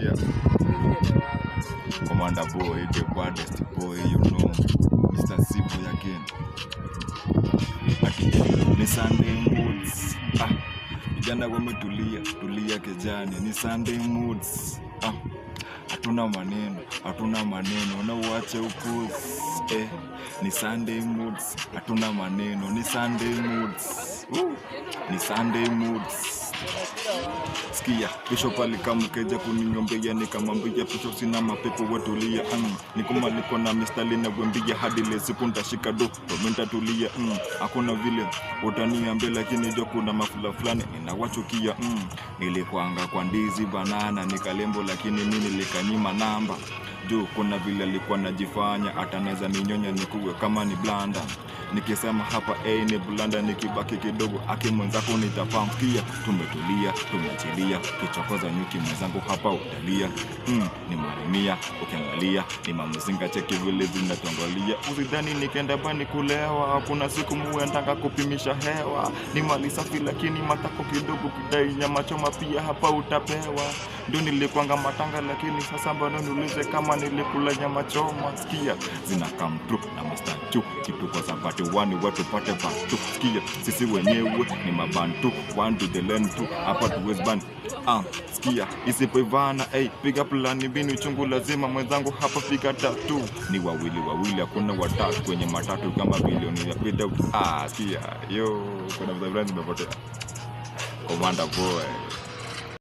Yeah. Commander boy, the baddest boy, you know. Mr. Siboy again. Ni Sunday moods. Vijana wametulia, tulia kijani. Ni Sunday moods. Hatuna maneno, na uache upuzi. Ni Sunday moods, hatuna maneno. Ni Sunday moods. Ni Sunday moods. Sikia, Bishop alikamkeja kuninyombea nikamwambia Bishop sina mapepo watulia. Nikuma niko na mistari na gwembia hadi leo siku nitashika do, nitatulia. Hakuna vile utaniambia lakini jo kuna mafula fulani ninawachukia. Nilikuanga kwa ndizi banana nikalembo lakini mimi nilikanyima namba. Jo kuna vile alikuwa najifanya atanaweza ninyonya nikuwe kama ni blanda. Nikisema hapa ni blanda nikibaki kidogo mwenzako nitapamkia. Tumetulia, tumechilia, kichokoza nyuki mwenzangu hapa utalia. Ni marimia, ukiangalia, ni mamuzinga cheki vile zinatongolia. Usidhani nikenda bani kulewa, hakuna siku muendanga kupimisha hewa. Ni mali safi lakini matako kidogo kudai nyama choma pia hapa utapewa. Ndio nilikuanga matanga lakini sasa bado niulize kama nilikula nyama choma. Sikia, zina come true na master chu, kitu kwa sabati wani watu pate bantu. Sikia, sisi wenyewe ni mabantu, one to the land tu, hapa tuwezi band. Sikia, isipoivana, piga plani bini uchungu lazima mwenzangu hapa fika tatu. Ni wawili, hakuna watatu kwenye matatu kama bilioni ya without. Sikia, yo, kuna mzabranzi mepotea. Commander boy.